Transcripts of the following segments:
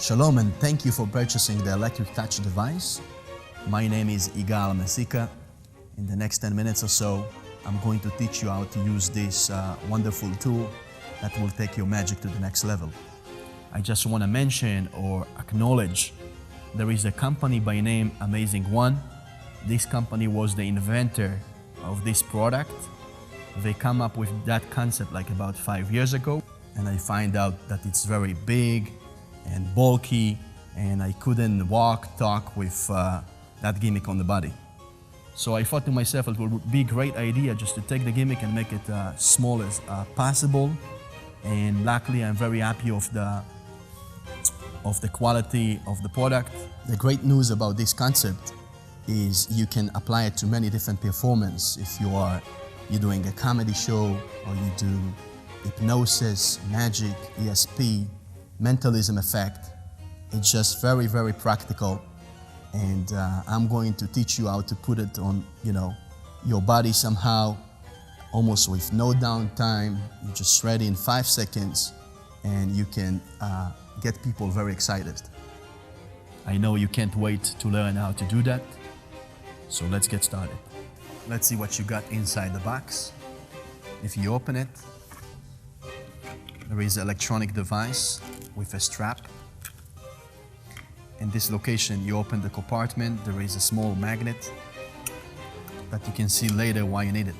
Shalom and thank you for purchasing the Electric Touch device. My name is Yigal Mesika. In the next 10 minutes or so, I'm going to teach you how to use this wonderful tool that will take your magic to the next level. I just want to mention or acknowledge there is a company by name Amazing One. This company was the inventor of this product. They come up with that concept like about 5 years ago, and I find out that it's very big and bulky, and I couldn't talk with that gimmick on the body. So I thought to myself it would be a great idea just to take the gimmick and make it small as possible. And luckily I'm very happy of the quality of the product. The great news about this concept is you can apply it to many different performances. If you're doing a comedy show, or you do hypnosis, magic, ESP, mentalism effect. It's just very, very practical. And I'm going to teach you how to put it on, your body somehow, almost with no downtime. You just ready in 5 seconds, and you can get people very excited. I know you can't wait to learn how to do that. So let's get started. Let's see what you got inside the box. If you open it, there is an electronic device with a strap. In this location, you open the compartment, there is a small magnet that you can see later why you need it.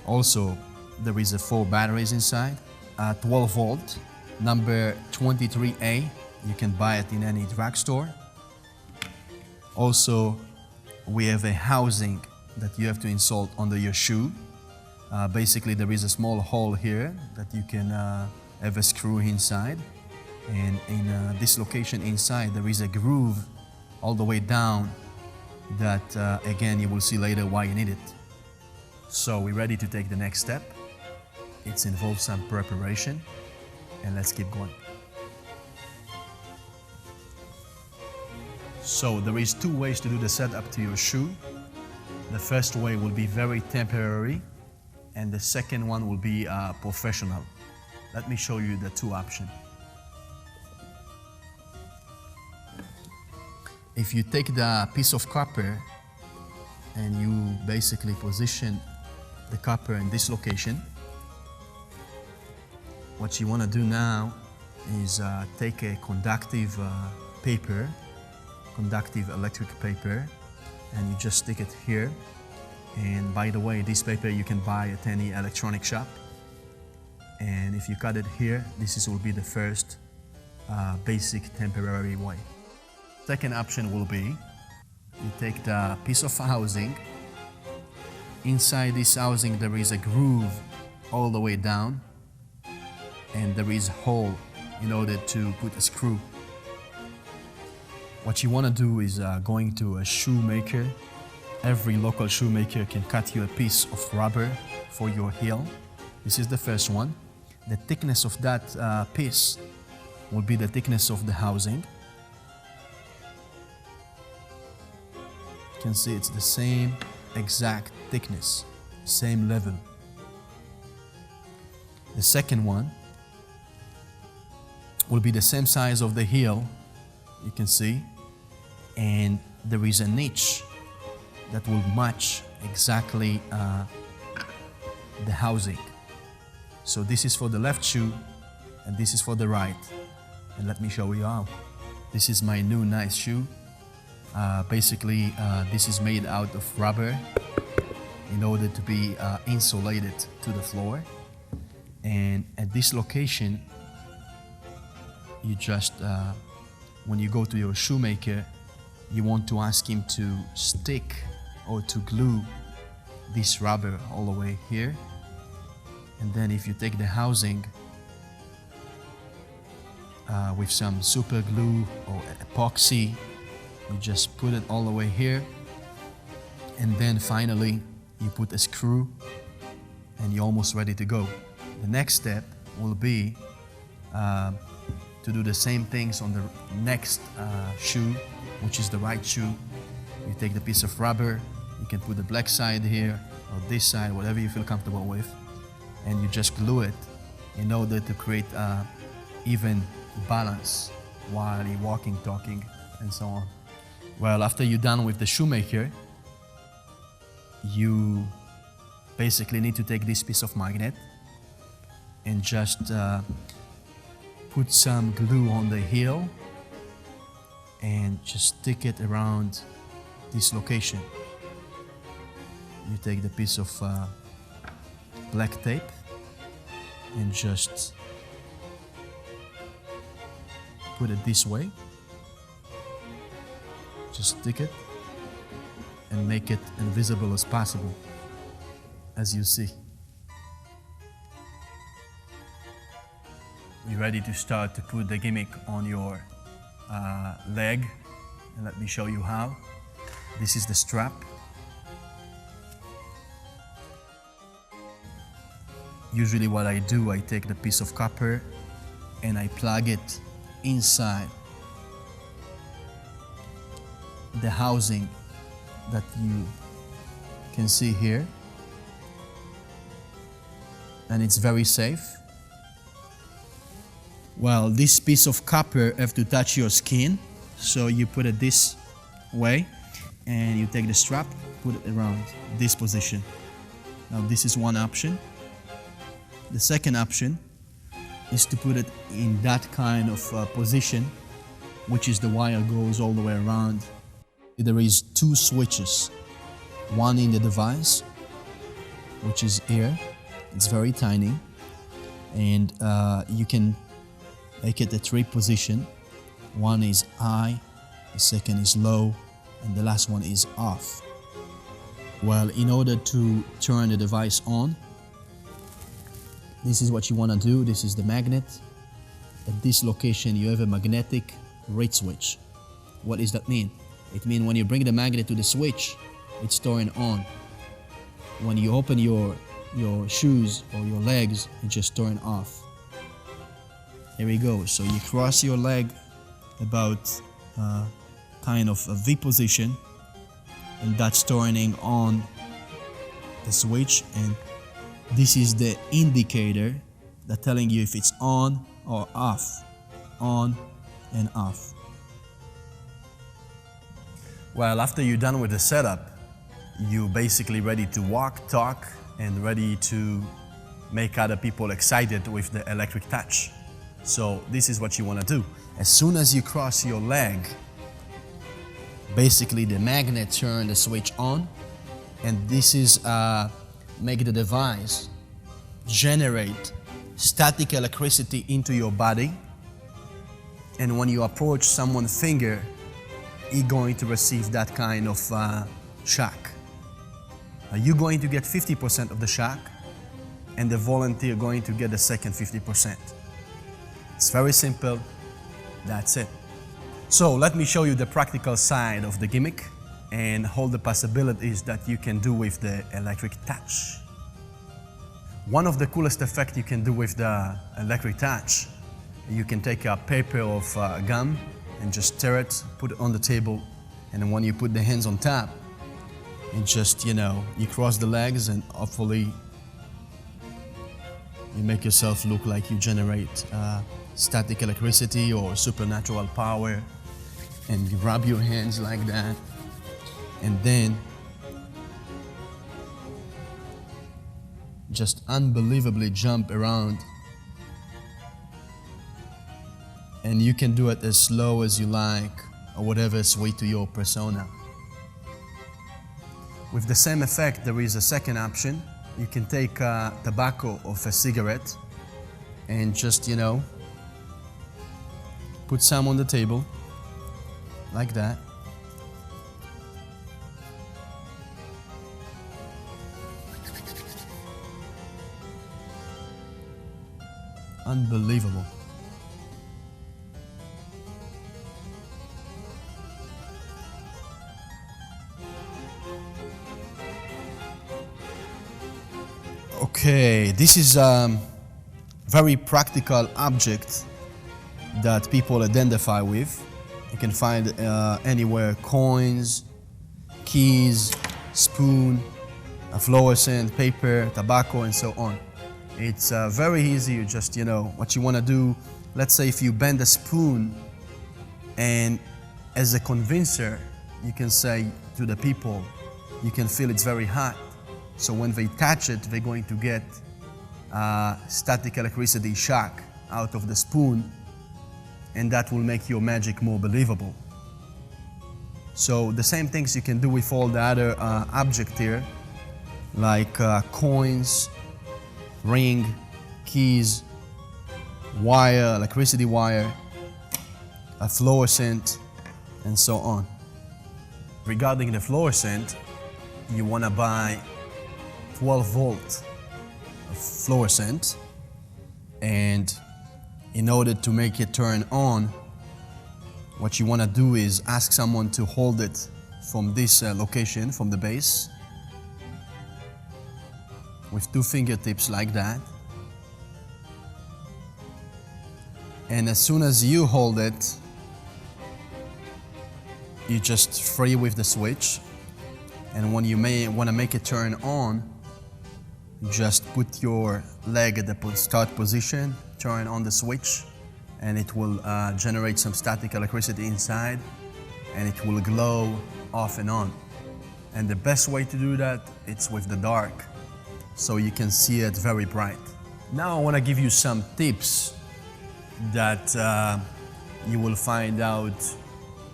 Also, there is 4 batteries inside, 12 volt, number 23A. You can buy it in any drugstore. Also, we have a housing that you have to install under your shoe. Basically, there is a small hole here that you can have a screw inside. And in this location inside, there is a groove all the way down that, again, you will see later why you need it. So we're ready to take the next step. It involves some preparation, and let's keep going. So there is 2 ways to do the setup to your shoe. The first way will be very temporary, and the second one will be professional. Let me show you the 2 options. If you take the piece of copper and you basically position the copper in this location, what you want to do now is take a conductive electric paper, and you just stick it here. And by the way, this paper you can buy at any electronic shop. And if you cut it here, this will be the first basic temporary way. Second option will be, you take the piece of housing. Inside this housing there is a groove all the way down, and there is a hole in order to put a screw. What you want to do is going to a shoemaker. Every local shoemaker can cut you a piece of rubber for your heel. This is the first one. The thickness of that piece will be the thickness of the housing. You can see it's the same exact thickness, same level. The second one will be the same size of the heel, you can see, and there is a niche that will match exactly the housing. So this is for the left shoe, and this is for the right. And let me show you how. This is my new nice shoe. Basically, this is made out of rubber in order to be insulated to the floor. And at this location, you just, when you go to your shoemaker, you want to ask him to stick or to glue this rubber all the way here. And then if you take the housing with some super glue or epoxy, you just put it all the way here. And then finally, you put a screw and you're almost ready to go. The next step will be to do the same things on the next shoe, which is the right shoe. You take the piece of rubber, you can put the black side here or this side, whatever you feel comfortable with, and you just glue it in order to create even balance while you're walking, talking, and so on. Well, after you're done with the shoemaker, you basically need to take this piece of magnet and just put some glue on the heel and just stick it around this location. You take the piece of black tape and just put it this way. Just stick it and make it invisible as possible, as you see. We're ready to start to put the gimmick on your leg, and let me show you how. This is the strap. Usually what I do, I take the piece of copper and I plug it inside the housing that you can see here, and it's very safe. Well, this piece of copper have to touch your skin, so you put it this way and you take the strap, put it around this position. Now this is one option. The second option is to put it in that kind of position, which is the wire goes all the way around. There is two switches, one in the device, which is here. It's very tiny, and you can make it a three position. One is high, the second is low, and the last one is off. Well, in order to turn the device on, this is what you want to do. This is the magnet. At this location, you have a magnetic rate switch. What does that mean? It means when you bring the magnet to the switch, it's turning on. When you open your shoes or your legs, it just turn off. Here we go. So you cross your leg about kind of a V position, and that's turning on the switch, and this is the indicator that's telling you if it's on or off, on and off. Well, after you're done with the setup, you're basically ready to walk, talk, and ready to make other people excited with the electric touch. So this is what you want to do. As soon as you cross your leg, basically the magnet turns the switch on, and this is make the device generate static electricity into your body, and when you approach someone's finger, you're going to receive that kind of shock. You're going to get 50% of the shock, and the volunteer going to get the second 50%. It's very simple. That's it. So let me show you the practical side of the gimmick and all the possibilities that you can do with the electric touch. One of the coolest effects you can do with the electric touch, you can take a paper of gum and just tear it, put it on the table, and then when you put the hands on top, and just, you cross the legs, and hopefully you make yourself look like you generate static electricity or supernatural power, and you rub your hands like that, and then just unbelievably jump around. And you can do it as slow as you like, or whatever is sweet to your persona. With the same effect, there is a second option. You can take tobacco of a cigarette and just, put some on the table, like that. Unbelievable. Okay, this is a very practical object that people identify with. You can find anywhere coins, keys, spoon, a fluorescent, paper, tobacco, and so on. It's very easy. You just, what you want to do. Let's say if you bend a spoon, and as a convincer, you can say to the people, you can feel it's very hot. So when they touch it, they're going to get static electricity shock out of the spoon, and that will make your magic more believable. So the same things you can do with all the other objects here, like coins, ring, keys, wire, electricity wire, a fluorescent, and so on. Regarding the fluorescent, you want to buy 12 volt of fluorescent, and in order to make it turn on, what you want to do is ask someone to hold it from this location, from the base, with 2 fingertips like that. And as soon as you hold it, you just free with the switch. And when you want to make it turn on, just put your leg at the start position, turn on the switch, and it will generate some static electricity inside, and it will glow off and on. And the best way to do that, it's with the dark, so you can see it very bright. Now I want to give you some tips that you will find out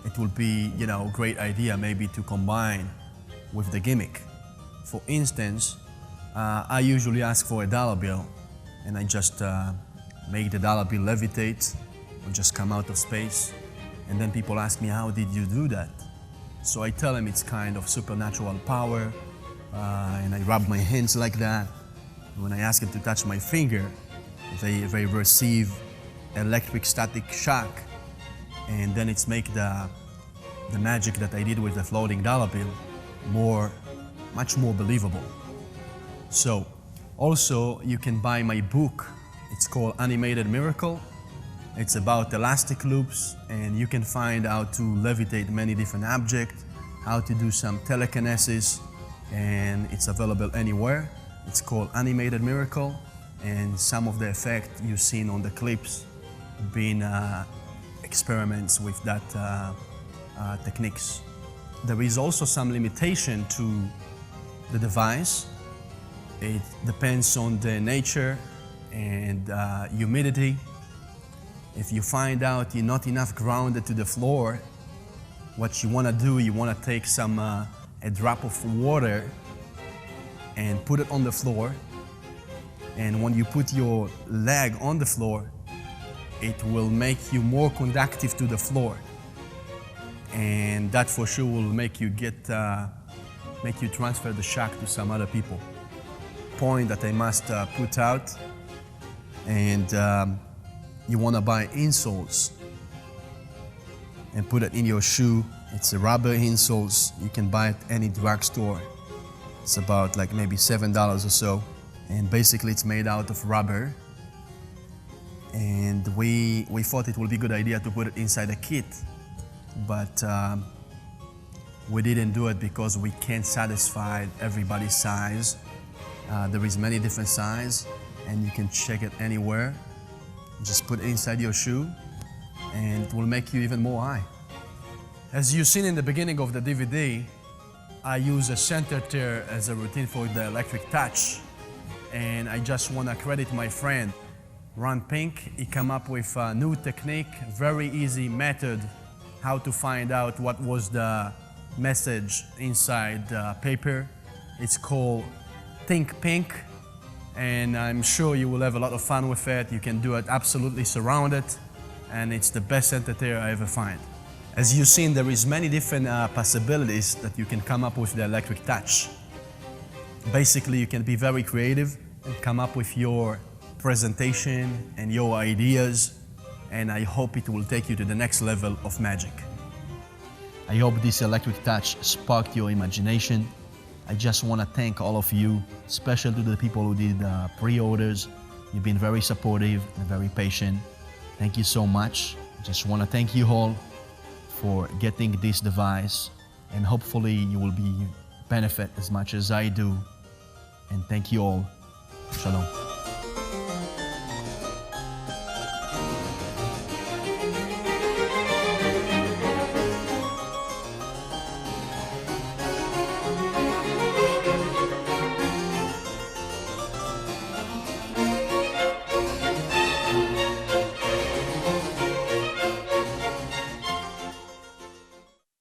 it will be, a great idea maybe to combine with the gimmick. For instance, I usually ask for a dollar bill, and I just make the dollar bill levitate or just come out of space. And then people ask me, how did you do that? So I tell them it's kind of supernatural power, and I rub my hands like that. When I ask them to touch my finger, they receive electric static shock, and then it's make the magic that I did with the floating dollar bill much more believable. So also you can buy my book. It's called Animated Miracle. It's about elastic loops, and you can find how to levitate many different objects, how to do some telekinesis, and it's available anywhere. It's called Animated Miracle, and some of the effects you've seen on the clips have been experiments with that techniques. There is also some limitation to the device. It depends on the nature and humidity. If you find out you're not enough grounded to the floor, what you want to do, you want to take a drop of water and put it on the floor. And when you put your leg on the floor, it will make you more conductive to the floor. And that for sure will make you transfer the shock to some other people. Point that I must put out, and you want to buy insoles and put it in your shoe. It's a rubber insoles. You can buy it at any drugstore. It's about like maybe $7 or so, and basically it's made out of rubber. And we thought it would be a good idea to put it inside a kit, but we didn't do it because we can't satisfy everybody's size. There is many different sizes, and you can check it anywhere. Just put it inside your shoe, and it will make you even more high. As you've seen in the beginning of the DVD, I use a center tear as a routine for the Electric Touch, and I just want to credit my friend Ron Pink. He came up with a new technique, very easy method how to find out what was the message inside the paper. It's called Think Pink, and I'm sure you will have a lot of fun with it. You can do it absolutely surrounded, and it's the best center tear I ever find. As you've seen, there is many different possibilities that you can come up with the Electric Touch. Basically, you can be very creative and come up with your presentation and your ideas, and I hope it will take you to the next level of magic. I hope this Electric Touch sparked your imagination. I just want to thank all of you, especially to the people who did pre-orders. You've been very supportive and very patient. Thank you so much. Just want to thank you all for getting this device, and hopefully you will benefit as much as I do. And thank you all. Shalom.